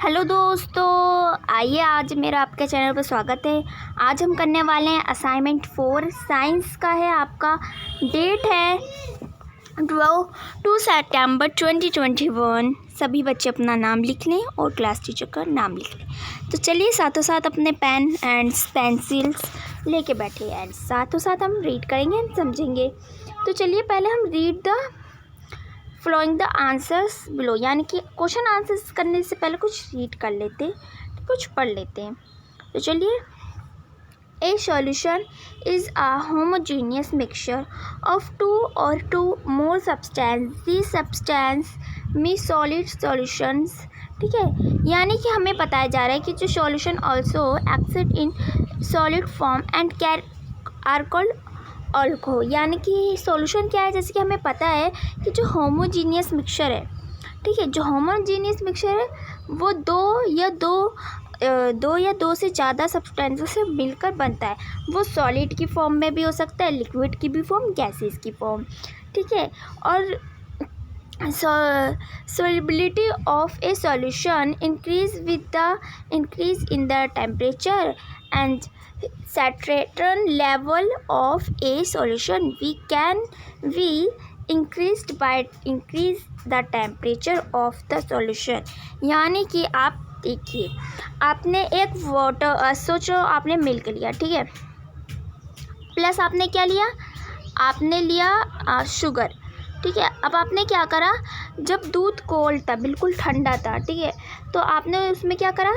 Hello दोस्तों, आइए आज मेरा आपके चैनल पर स्वागत है। आज हम करने वाले हैं असाइनमेंट 4 साइंस का है। आपका डेट है 2 सितंबर 2021। सभी बच्चे अपना नाम लिख लें और क्लास टीचर का नाम लिख लें। तो चलिए साथों साथ अपने पेन एंड पेंसिल्स लेके बैठे एंड साथों साथ हम रीड करेंगे एंड समझेंगे। तो चलिए पहले हम read the flowing the answers below, यानी कि क्वेश्चन आंसर्स करने से पहले कुछ रीड कर लेते हैं, कुछ पढ़ लेते हैं। तो चलिए, a solution is a homogeneous mixture of two or two more substance. This substance में सॉलिड सॉल्यूशंस। ठीक है, यानी कि हमें बताया जा रहा है कि जो solution also exist in solid form and care are called alloy. यानी कि सॉल्यूशन क्या है, जैसे कि हमें पता है कि जो होमोजीनियस मिक्सचर है, ठीक है, जो होमोजीनियस मिक्सचर है वो दो या दो से ज़्यादा सब्सटेंसों से मिलकर बनता है। वो सॉलिड की फॉर्म में भी हो सकता है, लिक्विड की भी फॉर्म, गैसेस की फॉर्म। ठीक है, और solubility of a solution increase with the increase in the temperature and saturation level of a solution we increased by increase the temperature of the solution। यानी कि आप देखिए, आपने एक वाटर सोचो, आपने मिल्क लिया, ठीक है, प्लस आपने क्या लिया, आपने लिया शुगर। ठीक है, अब आपने क्या करा, जब दूध कोल्ड था, बिल्कुल ठंडा था, ठीक है, तो आपने उसमें क्या करा,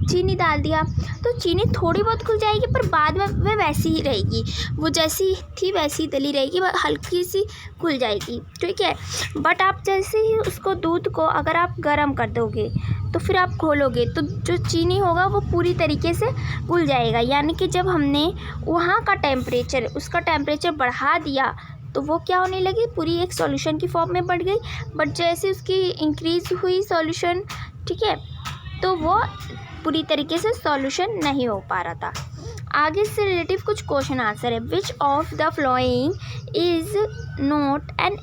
चीनी डाल दिया। तो चीनी थोड़ी बहुत घुल जाएगी, पर बाद में वह वैसी ही रहेगी, वो जैसी थी वैसी डली रहेगी, वह हल्की सी घुल जाएगी। ठीक है, बट आप जैसे ही उसको दूध को अगर आप गर्म कर दोगे तो फिर आप खोलोगे तो जो चीनी होगा वो पूरी तरीके से घुल जाएगा। यानी कि जब हमने वहाँ का टेम्परेचर, उसका टेम्परेचर बढ़ा दिया तो वो क्या होने लगी, पूरी एक सॉल्यूशन की फॉर्म में बढ़ गई। बट जैसे उसकी इंक्रीज हुई सॉल्यूशन, ठीक है, तो वो पूरी तरीके से सॉल्यूशन नहीं हो पा रहा था। आगे से रिलेटिव कुछ क्वेश्चन आंसर है। विच of the following is not an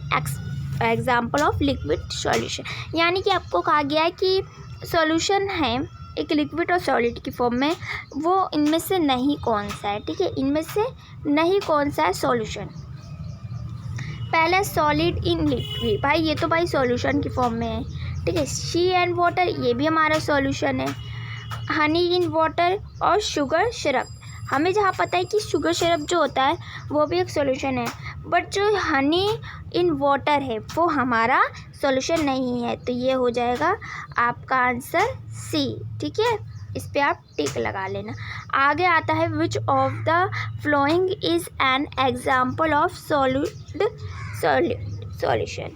example of liquid solution. यानी कि आपको कहा गया है कि सॉल्यूशन है एक लिक्विड और सॉलिड की फॉर्म में, वो इनमें से नहीं कौन सा है। ठीक है, इनमें से नहीं कौन सा है सॉल्यूशन। पहला सॉलिड इन लिक्विड, भाई ये तो भाई सॉल्यूशन की फॉर्म में है। ठीक है, शी एंड वाटर, ये भी हमारा सॉल्यूशन है। हनी इन वाटर और शुगर सिरप, हमें जहाँ पता है कि शुगर सिरप जो होता है वो भी एक सॉल्यूशन है, बट जो हनी इन वाटर है वो हमारा सॉल्यूशन नहीं है। तो ये हो जाएगा आपका आंसर सी। ठीक है, इस पे आप टिक लगा लेना। आगे आता है विच of the following is an example of solid solution.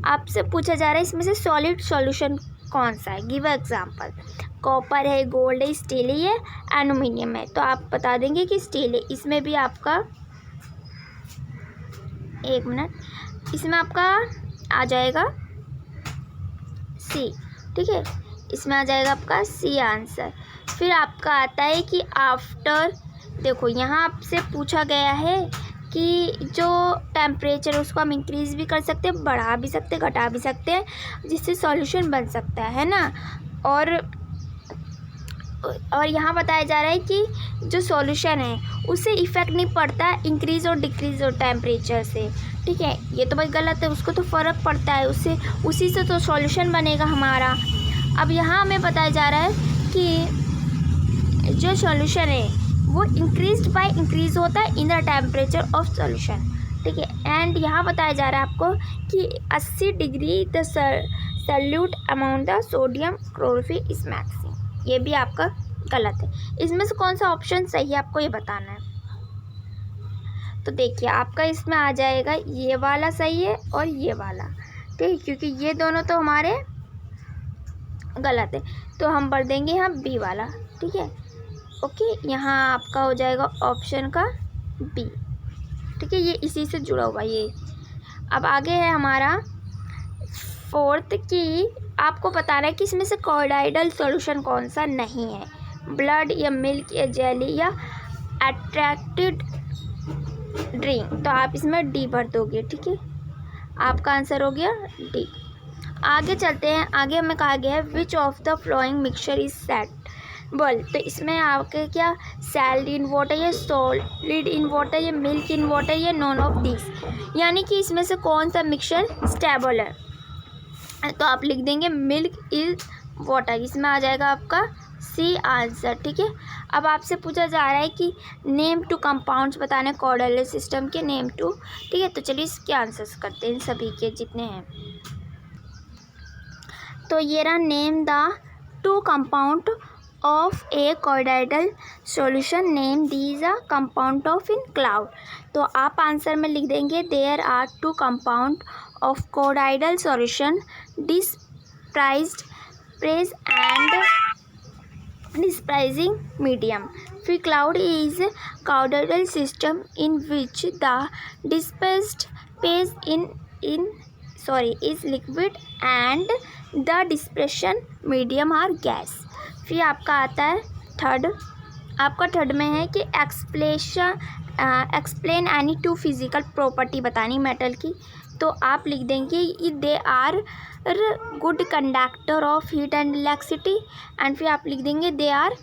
आपसे पूछा जा रहा है इसमें से सॉलिड सॉल्यूशन कौन सा है, गिव एग्जाम्पल। कॉपर है, गोल्ड है, स्टील है, एल्युमिनियम है। तो आप बता देंगे कि स्टील है। इसमें भी आपका एक मिनट, इसमें आपका आ जाएगा सी। ठीक है, इसमें आ जाएगा आपका सी आंसर। फिर आपका आता है कि आफ्टर, देखो यहाँ आपसे पूछा गया है कि जो टेम्परेचर उसको हम इंक्रीज़ भी कर सकते हैं, बढ़ा भी सकते हैं, घटा भी सकते हैं, जिससे सॉल्यूशन बन सकता है ना। और यहाँ बताया जा रहा है कि जो सॉल्यूशन है उससे इफ़ेक्ट नहीं पड़ता इंक्रीज़ और डिक्रीज़ और टेम्परेचर से। ठीक है, ये तो भाई गलत है, उसको तो फ़र्क पड़ता है, उससे उसी से तो सॉल्यूशन बनेगा हमारा। अब यहाँ हमें बताया जा रहा है कि जो सॉल्यूशन है वो इंक्रीज बाय इंक्रीज होता है in the temperature of solution. ठीक है, एंड यहाँ बताया जा रहा है आपको कि 80 degree the solute amount the sodium chlorophyll is maximum. ये भी आपका गलत है। इसमें से कौन सा ऑप्शन सही है आपको ये बताना है। तो देखिए आपका इसमें आ जाएगा ये वाला सही है और ये वाला, ठीक, क्योंकि ये दोनों तो हमारे गलत है, तो हम भर देंगे यहाँ बी वाला। ठीक है, ओके, यहाँ आपका हो जाएगा ऑप्शन का बी। ठीक है, ये इसी से जुड़ा हुआ ये। अब आगे है हमारा फोर्थ की आपको बताना है कि इसमें से कॉलोइडल सॉल्यूशन कौन सा नहीं है, ब्लड या मिल्क या जेली या अट्रैक्टेड ड्रिंक। तो आप इसमें डी भर दोगे। ठीक है, आपका आंसर हो गया डी। आगे चलते हैं। आगे हमें कहा गया है विच of the following mixture is set बल। तो इसमें आपके क्या सैल्ड इन वाटर, या सॉलिड इन वाटर, या मिल्क इन वाटर, या नॉन ऑफ दिस, यानी कि इसमें से कौन सा मिक्सचर स्टेबल है। तो आप लिख देंगे मिल्क इज वाटर, इसमें आ जाएगा आपका सी आंसर। ठीक है, अब आपसे पूछा जा रहा है कि नेम टू कंपाउंड्स बताने कोऑर्डिनल सिस्टम के नेम टू। ठीक है, तो चलिए इसके आंसर्स करते हैं, इन सभी के जितने हैं। तो ये रहा name the two compound of a coordinal solution, name these a compound of in cloud. तो आप आंसर में लिख देंगे there are two compound of coordinal solution dispersed phase and dispersing medium. फिर cloud is coordinate system in which the dispersed phase is liquid and the dispersion medium are gas. फिर आपका आता है थर्ड में है कि explain any two physical property बतानी metal की। तो आप लिख देंगे they are good conductor of heat and electricity, and फिर आप लिख देंगे दे आर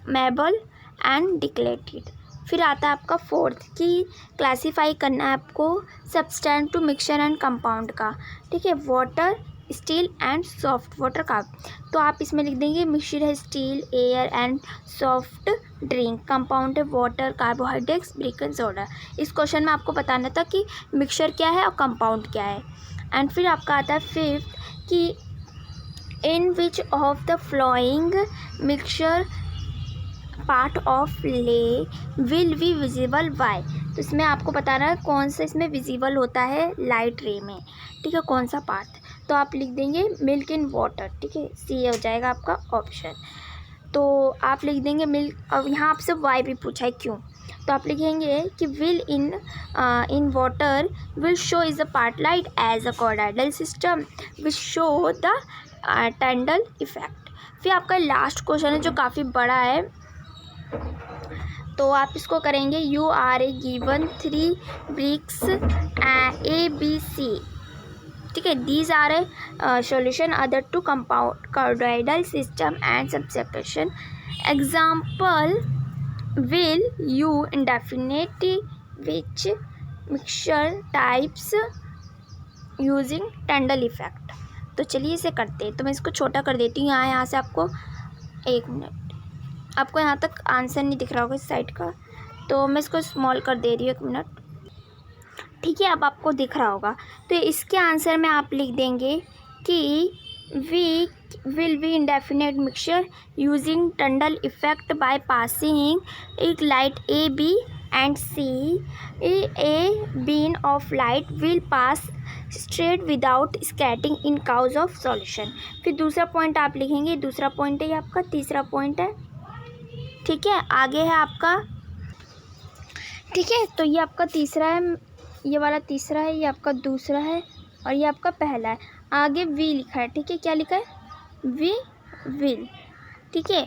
मेबल एंड डिक्लेटेड। फिर आता है आपका फोर्थ कि क्लासीफाई करना है आपको substance to mixture and compound का। ठीक है, water, steel and soft water का। तो आप इसमें लिख देंगे मिक्सचर है steel, air and soft drink, compound है वाटर, कार्बोहाइड्रेट्स, बेकिंग सोडा। इस क्वेश्चन में आपको बताना था कि मिक्सचर क्या है और कंपाउंड क्या है। एंड फिर आपका आता है फिफ्थ कि in which of the following mixture part of lay will be visible why. तो इसमें आपको बताना है कौन सा इसमें विजिबल होता है लाइट रे में। ठीक है, कौन सा पार्ट। तो आप लिख देंगे मिल्क इन वाटर। ठीक है, सी हो जाएगा आपका ऑप्शन। तो आप लिख देंगे मिल्क, अब यहाँ आपसे वाई भी पूछा है क्यों, तो आप लिखेंगे कि will in water will show is a part light as a colloidal system will show the Tyndall effect. फिर आपका लास्ट क्वेश्चन है जो काफ़ी बड़ा है, तो आप इसको करेंगे you are a given 3 bricks A B C. ठीक है, these are a solution other to compound colloidal system and subsection example will you indefinite which mixture types using Tyndall effect। तो चलिए इसे करते हैं। तो मैं इसको छोटा कर देती हूँ। यहाँ से आपको 1 मिनट, आपको यहाँ तक आंसर नहीं दिख रहा होगा इस साइड का, तो मैं इसको स्मॉल कर दे रही हूँ 1 मिनट। ठीक है, अब आपको दिख रहा होगा। तो इसके आंसर में आप लिख देंगे कि we will be indefinite mixture using Tyndall effect by passing it light A, B and C. A beam of light will pass straight without scattering in cause of solution। फिर दूसरा पॉइंट आप लिखेंगे, दूसरा पॉइंट है ये आपका, तीसरा point है। ठीक है, आगे है आपका। ठीक है, तो ये आपका तीसरा है, ये वाला तीसरा है, ये आपका दूसरा है और ये आपका पहला है। आगे वी लिखा है। ठीक है, क्या लिखा है, वी विल। ठीक है,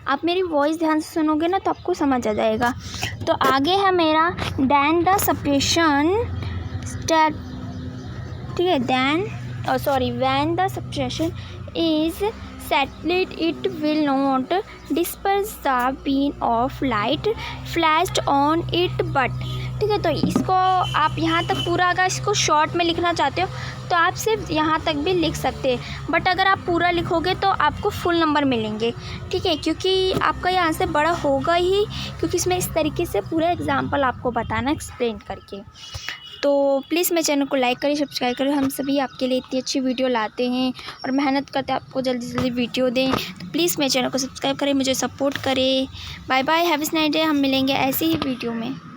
आप मेरी वॉइस ध्यान से सुनोगे ना तो आपको समझ आ जाएगा। तो आगे है मेरा दैन द सप्रेशन स्टेट। ठीक है, when the suppression is settled it will not disperse the beam of light flashed on it but. ठीक है, तो इसको आप यहाँ तक पूरा, अगर इसको शॉर्ट में लिखना चाहते हो तो आप सिर्फ यहाँ तक भी लिख सकते हैं, बट अगर आप पूरा लिखोगे तो आपको फुल नंबर मिलेंगे। ठीक है, क्योंकि आपका ये आंसर बड़ा होगा ही, क्योंकि इसमें इस तरीके से पूरा एग्जाम्पल आपको बताना एक्सप्लेन करके। तो प्लीज़ मेरे चैनल को लाइक करें, सब्सक्राइब करें। हम सभी आपके लिए इतनी अच्छी वीडियो लाते हैं और मेहनत करते हैं आपको जल्दी से जल्दी वीडियो दें। तो प्लीज़ मेरे चैनल को सब्सक्राइब करें, मुझे सपोर्ट करें। Bye bye, have a nice day. हम मिलेंगे ऐसी ही वीडियो में।